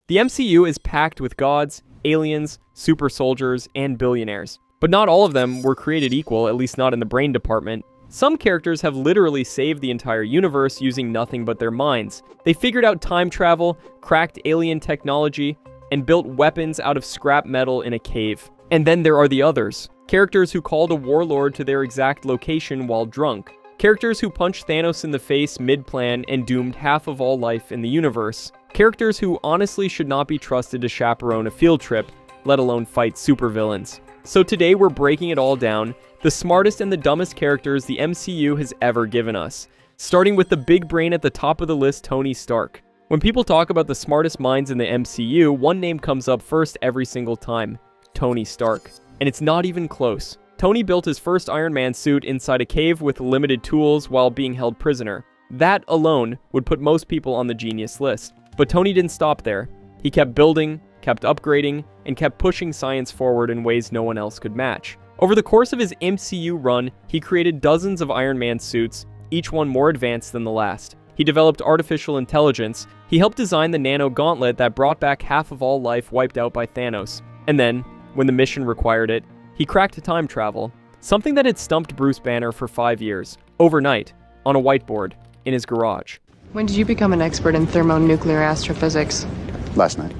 The MCU is packed with gods, aliens, super soldiers, and billionaires. But not all of them were created equal, at least not in the brain department. Some characters have literally saved the entire universe using nothing but their minds. They figured out time travel, cracked alien technology, and built weapons out of scrap metal in a cave. And then there are the others. Characters who called a warlord to their exact location while drunk. Characters who punched Thanos in the face mid-plan and doomed half of all life in the universe. Characters who honestly should not be trusted to chaperone a field trip, let alone fight supervillains. So today we're breaking it all down, the smartest and the dumbest characters the MCU has ever given us. Starting with the big brain at the top of the list, Tony Stark. When people talk about the smartest minds in the MCU, one name comes up first every single time: Tony Stark. And it's not even close. Tony built his first Iron Man suit inside a cave with limited tools while being held prisoner. That alone would put most people on the genius list. But Tony didn't stop there. He kept building, kept upgrading, and kept pushing science forward in ways no one else could match. Over the course of his MCU run, he created dozens of Iron Man suits, each one more advanced than the last. He developed artificial intelligence. He helped design the nano gauntlet that brought back half of all life wiped out by Thanos. And then, when the mission required it, he cracked time travel, something that had stumped Bruce Banner for 5 years, overnight, on a whiteboard, in his garage. When did you become an expert in thermonuclear astrophysics? Last night.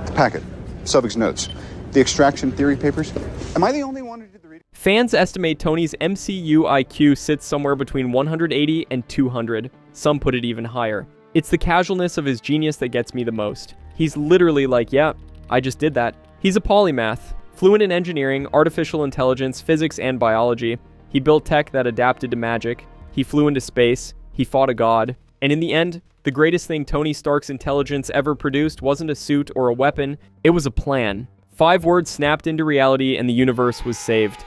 The packet, Sobek's notes, the extraction theory papers. Am I the only one who did the reading? Fans estimate Tony's MCU IQ sits somewhere between 180 and 200. Some put it even higher. It's the casualness of his genius that gets me the most. He's literally like, yeah, I just did that. He's a polymath, fluent in engineering, artificial intelligence, physics, and biology. He built tech that adapted to magic. He flew into space. He fought a god. And in the end, the greatest thing Tony Stark's intelligence ever produced wasn't a suit or a weapon. It was a plan. 5 words snapped into reality and the universe was saved.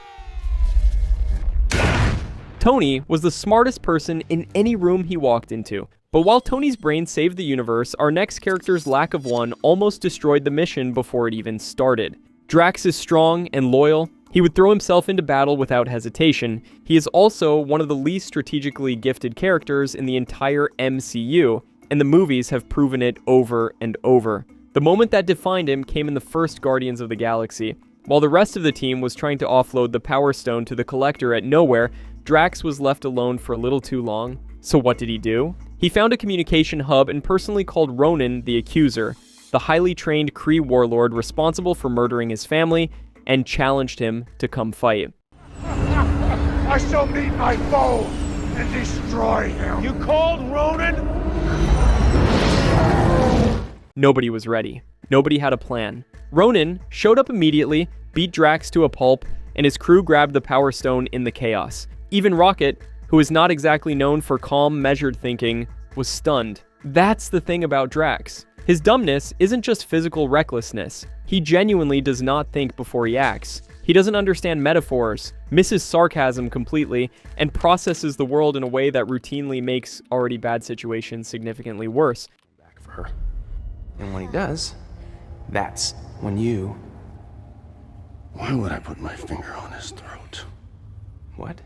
Tony was the smartest person in any room he walked into. But while Tony's brain saved the universe, our next character's lack of one almost destroyed the mission before it even started. Drax is strong and loyal. He would throw himself into battle without hesitation. He is also one of the least strategically gifted characters in the entire MCU, and the movies have proven it over and over. The moment that defined him came in the first Guardians of the Galaxy. While the rest of the team was trying to offload the Power Stone to the Collector at nowhere, Drax was left alone for a little too long. So what did he do? He found a communication hub and personally called Ronan the Accuser, the highly trained Kree warlord responsible for murdering his family, and challenged him to come fight. I shall meet my foe and destroy him. You called Ronan? Nobody was ready. Nobody had a plan. Ronan showed up immediately, beat Drax to a pulp, and his crew grabbed the Power Stone in the chaos. Even Rocket, who is not exactly known for calm, measured thinking, was stunned. That's the thing about Drax. His dumbness isn't just physical recklessness. He genuinely does not think before he acts. He doesn't understand metaphors, misses sarcasm completely, and processes the world in a way that routinely makes already bad situations significantly worse. Back for her. And when he does, that's when you... Why would I put my finger on his throat? What?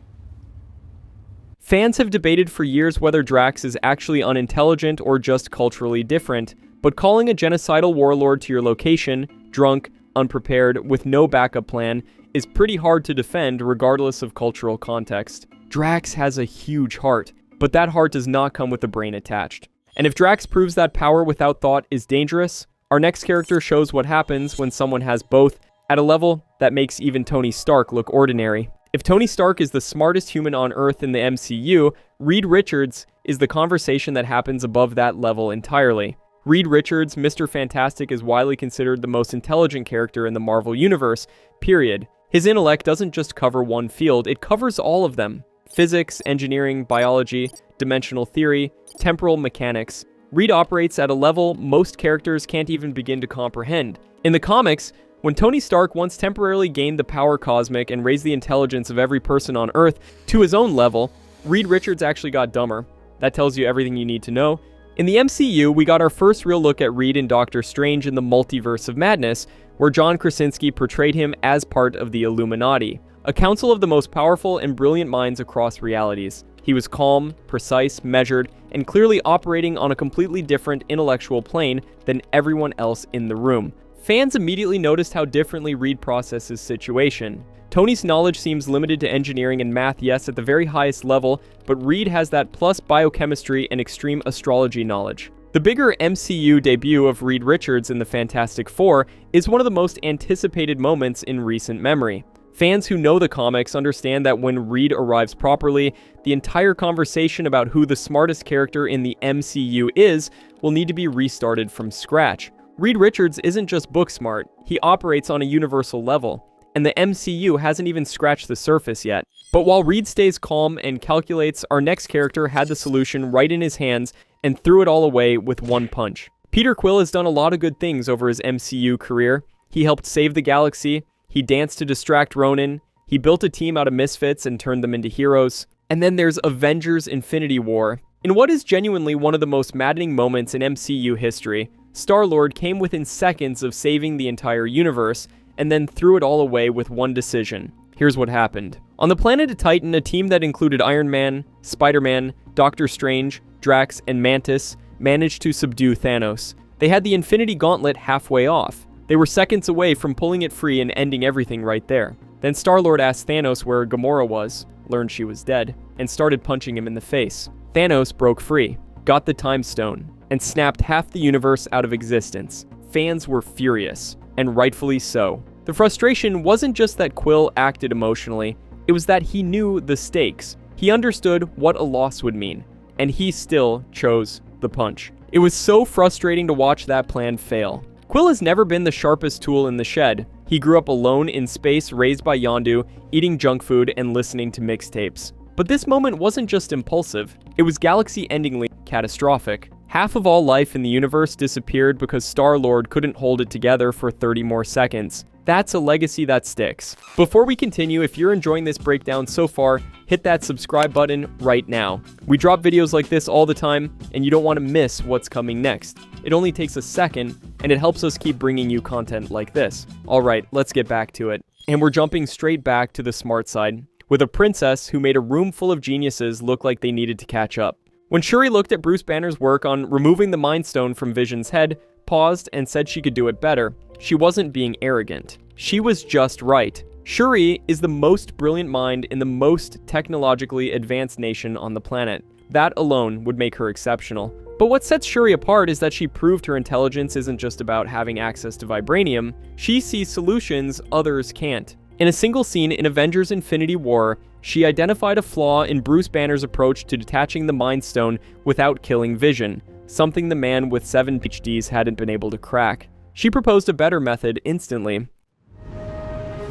Fans have debated for years whether Drax is actually unintelligent or just culturally different, but calling a genocidal warlord to your location, drunk, unprepared, with no backup plan, is pretty hard to defend regardless of cultural context. Drax has a huge heart, but that heart does not come with the brain attached. And if Drax proves that power without thought is dangerous, our next character shows what happens when someone has both, at a level that makes even Tony Stark look ordinary. If Tony Stark is the smartest human on Earth in the MCU, Reed Richards is the conversation that happens above that level entirely. Reed Richards, Mr. Fantastic, is widely considered the most intelligent character in the Marvel Universe, period. His intellect doesn't just cover one field, it covers all of them. Physics, engineering, biology, dimensional theory, temporal mechanics. Reed operates at a level most characters can't even begin to comprehend. In the comics, when Tony Stark once temporarily gained the power cosmic and raised the intelligence of every person on Earth to his own level, Reed Richards actually got dumber. That tells you everything you need to know. In the MCU, we got our first real look at Reed in Doctor Strange in the Multiverse of Madness, where John Krasinski portrayed him as part of the Illuminati, a council of the most powerful and brilliant minds across realities. He was calm, precise, measured, and clearly operating on a completely different intellectual plane than everyone else in the room. Fans immediately noticed how differently Reed processed his situation. Tony's knowledge seems limited to engineering and math, yes, at the very highest level, but Reed has that plus biochemistry and extreme astrology knowledge. The bigger MCU debut of Reed Richards in the Fantastic Four is one of the most anticipated moments in recent memory. Fans who know the comics understand that when Reed arrives properly, the entire conversation about who the smartest character in the MCU is will need to be restarted from scratch. Reed Richards isn't just book smart, he operates on a universal level, and the MCU hasn't even scratched the surface yet. But while Reed stays calm and calculates, our next character had the solution right in his hands and threw it all away with one punch. Peter Quill has done a lot of good things over his MCU career. He helped save the galaxy, he danced to distract Ronan, he built a team out of misfits and turned them into heroes, and then there's Avengers Infinity War. In what is genuinely one of the most maddening moments in MCU history, Star-Lord came within seconds of saving the entire universe, and then threw it all away with one decision. Here's what happened. On the planet of Titan, a team that included Iron Man, Spider-Man, Doctor Strange, Drax, and Mantis managed to subdue Thanos. They had the Infinity Gauntlet halfway off. They were seconds away from pulling it free and ending everything right there. Then Star-Lord asked Thanos where Gamora was, learned she was dead, and started punching him in the face. Thanos broke free, got the Time Stone, and snapped half the universe out of existence. Fans were furious, and rightfully so. The frustration wasn't just that Quill acted emotionally, it was that he knew the stakes. He understood what a loss would mean, and he still chose the punch. It was so frustrating to watch that plan fail. Quill has never been the sharpest tool in the shed. He grew up alone in space, raised by Yondu, eating junk food and listening to mixtapes. But this moment wasn't just impulsive, it was galaxy-endingly catastrophic. Half of all life in the universe disappeared because Star-Lord couldn't hold it together for 30 more seconds. That's a legacy that sticks. Before we continue, if you're enjoying this breakdown so far, hit that subscribe button right now. We drop videos like this all the time, and you don't want to miss what's coming next. It only takes a second, and it helps us keep bringing you content like this. Alright, let's get back to it. And we're jumping straight back to the smart side, with a princess who made a room full of geniuses look like they needed to catch up. When Shuri looked at Bruce Banner's work on removing the Mind Stone from Vision's head, paused and said she could do it better, she wasn't being arrogant. She was just right. Shuri is the most brilliant mind in the most technologically advanced nation on the planet. That alone would make her exceptional. But what sets Shuri apart is that she proved her intelligence isn't just about having access to vibranium. She sees solutions others can't. In a single scene in Avengers Infinity War, she identified a flaw in Bruce Banner's approach to detaching the Mind Stone without killing Vision, something the man with 7 PhDs hadn't been able to crack. She proposed a better method instantly.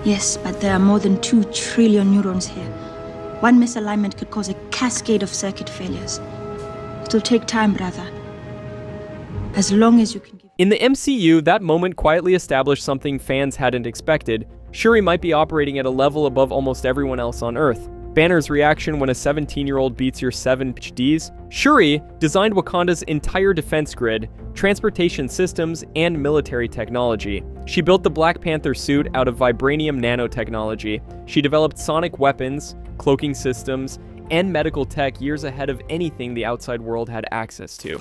Yes, but there are more than 2 trillion neurons here. One misalignment could cause a cascade of circuit failures. It'll take time, brother. As long as you can give... In the MCU, that moment quietly established something fans hadn't expected. Shuri might be operating at a level above almost everyone else on Earth. Banner's reaction when a 17-year-old beats your 7 PhDs. Shuri designed Wakanda's entire defense grid, transportation systems, and military technology. She built the Black Panther suit out of vibranium nanotechnology. She developed sonic weapons, cloaking systems, and medical tech years ahead of anything the outside world had access to.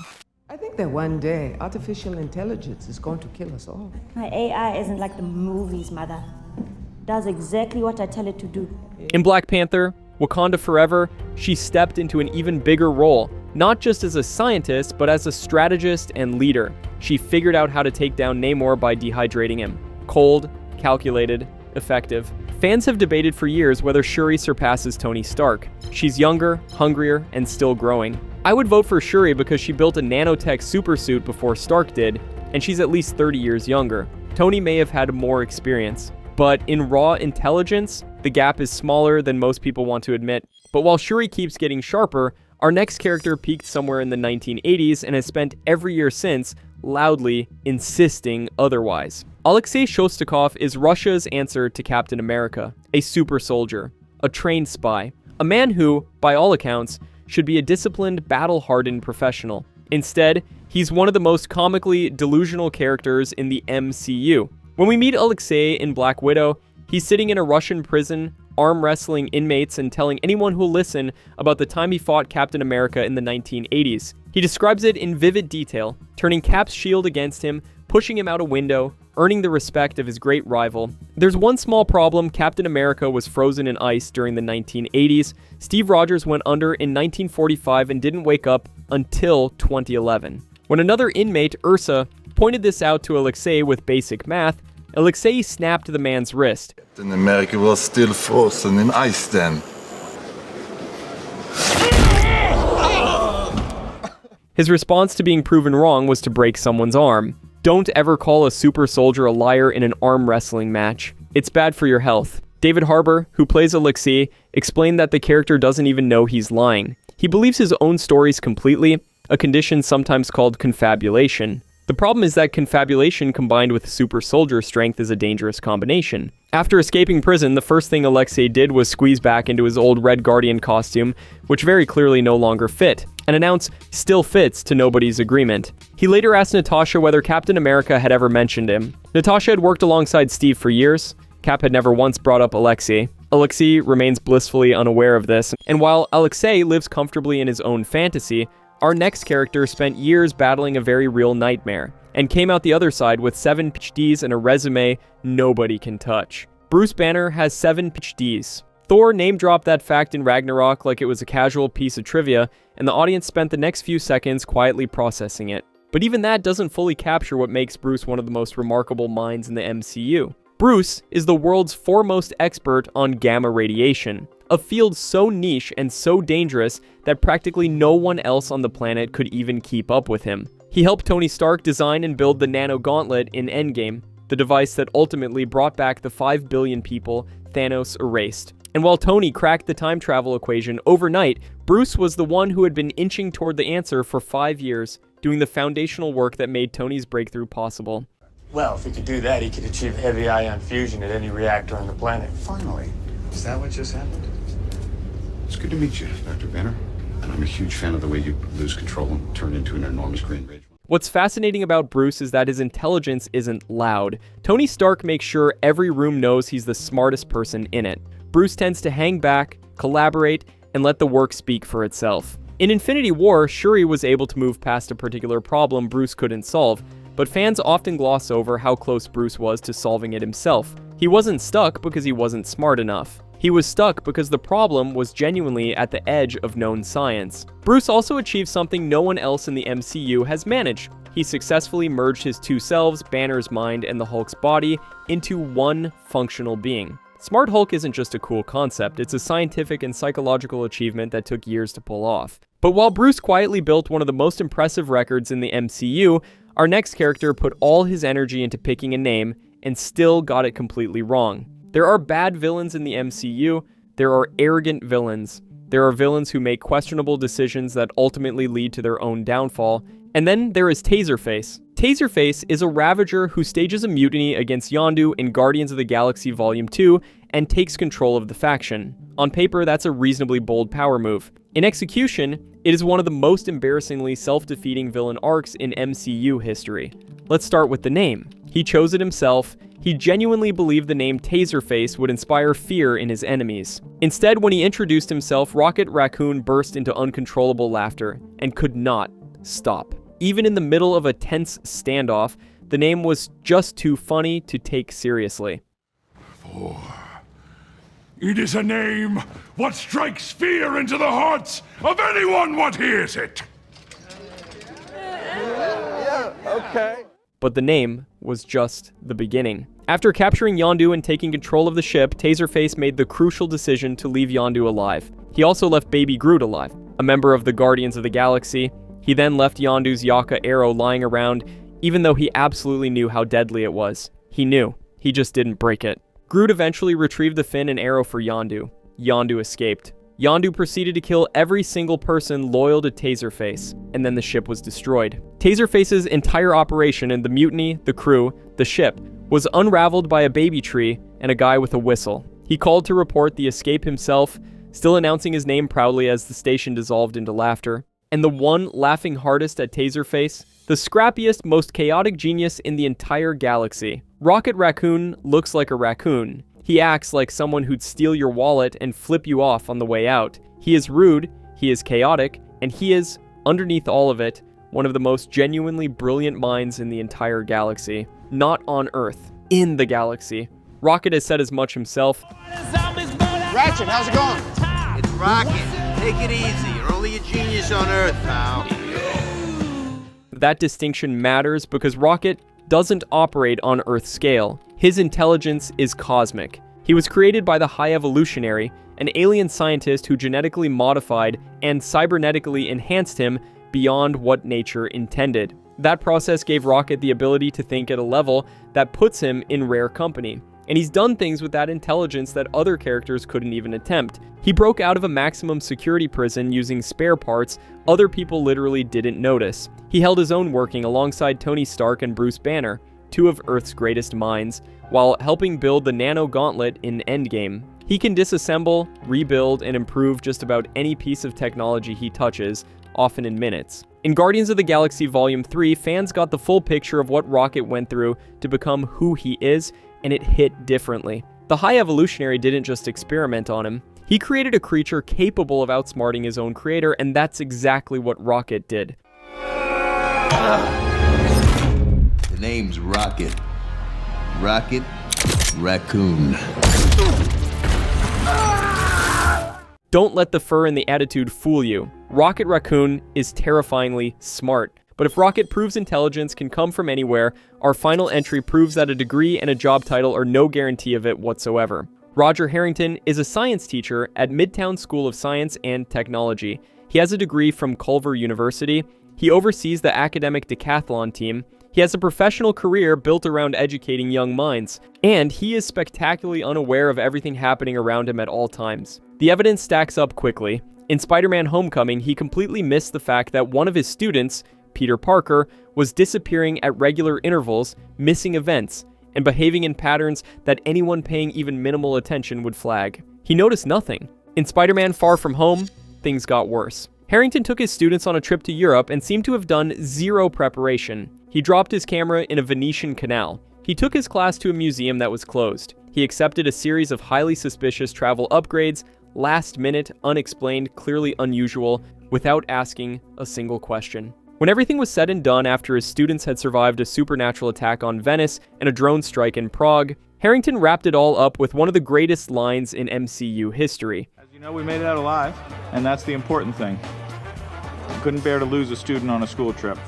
I think that one day, artificial intelligence is going to kill us all. My AI isn't like the movies, mother. It does exactly what I tell it to do. In Black Panther, Wakanda Forever, she stepped into an even bigger role, not just as a scientist, but as a strategist and leader. She figured out how to take down Namor by dehydrating him. Cold, calculated, effective. Fans have debated for years whether Shuri surpasses Tony Stark. She's younger, hungrier, and still growing. I would vote for Shuri because she built a nanotech supersuit before Stark did, and she's at least 30 years younger. Tony may have had more experience, but in raw intelligence, the gap is smaller than most people want to admit. But while Shuri keeps getting sharper, our next character peaked somewhere in the 1980s and has spent every year since loudly insisting otherwise. Alexei Shostakov is Russia's answer to Captain America, a super soldier, a trained spy, a man who, by all accounts, should be a disciplined, battle-hardened professional. Instead, he's one of the most comically delusional characters in the MCU. When we meet Alexei in Black Widow, He's sitting in a Russian prison, arm wrestling inmates and telling anyone who'll listen about the time he fought Captain America in the 1980s. He describes it in vivid detail, turning Cap's shield against him, pushing him out a window, earning the respect of his great rival. There's one small problem: Captain America was frozen in ice during the 1980s. Steve Rogers went under in 1945 and didn't wake up until 2011. When another inmate, Ursa, pointed this out to Alexei with basic math, Alexei snapped the man's wrist. Captain America was still frozen in ice then. His response to being proven wrong was to break someone's arm. Don't ever call a super soldier a liar in an arm wrestling match. It's bad for your health. David Harbour, who plays Alexei, explained that the character doesn't even know he's lying. He believes his own stories completely, a condition sometimes called confabulation. The problem is that confabulation combined with super soldier strength is a dangerous combination. After escaping prison, the first thing Alexei did was squeeze back into his old Red Guardian costume, which very clearly no longer fit, and announce "still fits" to nobody's agreement. He later asked Natasha whether Captain America had ever mentioned him. Natasha had worked alongside Steve for years. Cap had never once brought up Alexei. Alexei remains blissfully unaware of this, and while Alexei lives comfortably in his own fantasy, our next character spent years battling a very real nightmare, and came out the other side with 7 PhDs and a resume nobody can touch. Bruce Banner has 7 PhDs. Thor name-dropped that fact in Ragnarok like it was a casual piece of trivia, and the audience spent the next few seconds quietly processing it. But even that doesn't fully capture what makes Bruce one of the most remarkable minds in the MCU. Bruce is the world's foremost expert on gamma radiation, a field so niche and so dangerous that practically no one else on the planet could even keep up with him. He helped Tony Stark design and build the Nano Gauntlet in Endgame, the device that ultimately brought back the 5 billion people Thanos erased. And while Tony cracked the time travel equation overnight, Bruce was the one who had been inching toward the answer for 5 years, doing the foundational work that made Tony's breakthrough possible. Well, if he could do that, he could achieve heavy ion fusion at any reactor on the planet. Finally. Is that what just happened? It's good to meet you, Dr. Banner. And I'm a huge fan of the way you lose control and turn into an enormous green rage. What's fascinating about Bruce is that his intelligence isn't loud. Tony Stark makes sure every room knows he's the smartest person in it. Bruce tends to hang back, collaborate, and let the work speak for itself. In Infinity War, Shuri was able to move past a particular problem Bruce couldn't solve, but fans often gloss over how close Bruce was to solving it himself. He wasn't stuck because he wasn't smart enough. He was stuck because the problem was genuinely at the edge of known science. Bruce also achieved something no one else in the MCU has managed. He successfully merged his two selves, Banner's mind and the Hulk's body, into one functional being. Smart Hulk isn't just a cool concept, it's a scientific and psychological achievement that took years to pull off. But while Bruce quietly built one of the most impressive records in the MCU, our next character put all his energy into picking a name and still got it completely wrong. There are bad villains in the MCU, there are arrogant villains, there are villains who make questionable decisions that ultimately lead to their own downfall, and then there is Taserface. Taserface is a Ravager who stages a mutiny against Yondu in Guardians of the Galaxy Volume 2 and takes control of the faction. On paper, that's a reasonably bold power move. In execution, it is one of the most embarrassingly self-defeating villain arcs in MCU history. Let's start with the name. He chose it himself. He genuinely believed the name Taserface would inspire fear in his enemies. Instead, when he introduced himself, Rocket Raccoon burst into uncontrollable laughter and could not stop. Even in the middle of a tense standoff, the name was just too funny to take seriously. For it is a name what strikes fear into the hearts of anyone what hears it. Okay. But the name was just the beginning. After capturing Yondu and taking control of the ship, Taserface made the crucial decision to leave Yondu alive. He also left Baby Groot alive, a member of the Guardians of the Galaxy. He then left Yondu's Yaka arrow lying around, even though he absolutely knew how deadly it was. He knew. He just didn't break it. Groot eventually retrieved the fin and arrow for Yondu. Yondu escaped. Yondu proceeded to kill every single person loyal to Taserface, and then the ship was destroyed. Taserface's entire operation and the mutiny, the crew, the ship, was unraveled by a baby tree and a guy with a whistle. He called to report the escape himself, still announcing his name proudly as the station dissolved into laughter. And the one laughing hardest at Taserface, the scrappiest, most chaotic genius in the entire galaxy. Rocket Raccoon looks like a raccoon. He acts like someone who'd steal your wallet and flip you off on the way out. He is rude, he is chaotic, and he is, underneath all of it, one of the most genuinely brilliant minds in the entire galaxy. Not on Earth, in the galaxy. Rocket has said as much himself. Ratchet, how's it going? It's Rocket. Take it easy. You're only a genius on Earth, pal. That distinction matters because Rocket doesn't operate on Earth scale. His intelligence is cosmic. He was created by the High Evolutionary, an alien scientist who genetically modified and cybernetically enhanced him beyond what nature intended. That process gave Rocket the ability to think at a level that puts him in rare company. And he's done things with that intelligence that other characters couldn't even attempt. He broke out of a maximum security prison using spare parts other people literally didn't notice. He held his own working alongside Tony Stark and Bruce Banner, two of Earth's greatest minds, while helping build the Nano Gauntlet in Endgame. He can disassemble, rebuild, and improve just about any piece of technology he touches, often in minutes. In Guardians of the Galaxy Volume 3, fans got the full picture of what Rocket went through to become who he is, and it hit differently. The High Evolutionary didn't just experiment on him. He created a creature capable of outsmarting his own creator, and that's exactly what Rocket did. The name's Rocket. Rocket Raccoon. Don't let the fur and the attitude fool you. Rocket Raccoon is terrifyingly smart. But if Rocket proves intelligence can come from anywhere, our final entry proves that a degree and a job title are no guarantee of it whatsoever. Roger Harrington is a science teacher at Midtown School of Science and Technology. He has a degree from Culver University. He oversees the academic decathlon team. He has a professional career built around educating young minds. And he is spectacularly unaware of everything happening around him at all times. The evidence stacks up quickly. In Spider-Man Homecoming, he completely missed the fact that one of his students, Peter Parker, was disappearing at regular intervals, missing events, and behaving in patterns that anyone paying even minimal attention would flag. He noticed nothing. In Spider-Man Far From Home, things got worse. Harrington took his students on a trip to Europe and seemed to have done zero preparation. He dropped his camera in a Venetian canal. He took his class to a museum that was closed. He accepted a series of highly suspicious travel upgrades, last minute, unexplained, clearly unusual, without asking a single question. When everything was said and done after his students had survived a supernatural attack on Venice and a drone strike in Prague, Harrington wrapped it all up with one of the greatest lines in MCU history. As you know, we made it out alive, and that's the important thing. I couldn't bear to lose a student on a school trip.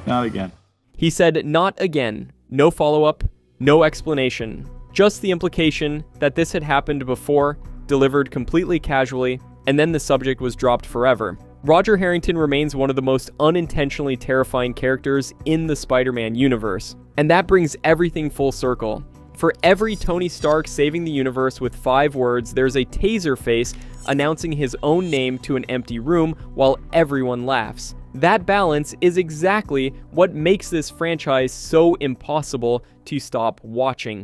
Not again. He said, "Not again." No follow-up, no explanation. Just the implication that this had happened before, delivered completely casually, and then the subject was dropped forever. Roger Harrington remains one of the most unintentionally terrifying characters in the Spider-Man universe. And that brings everything full circle. For every Tony Stark saving the universe with 5 words, there's a Taserface announcing his own name to an empty room while everyone laughs. That balance is exactly what makes this franchise so impossible to stop watching.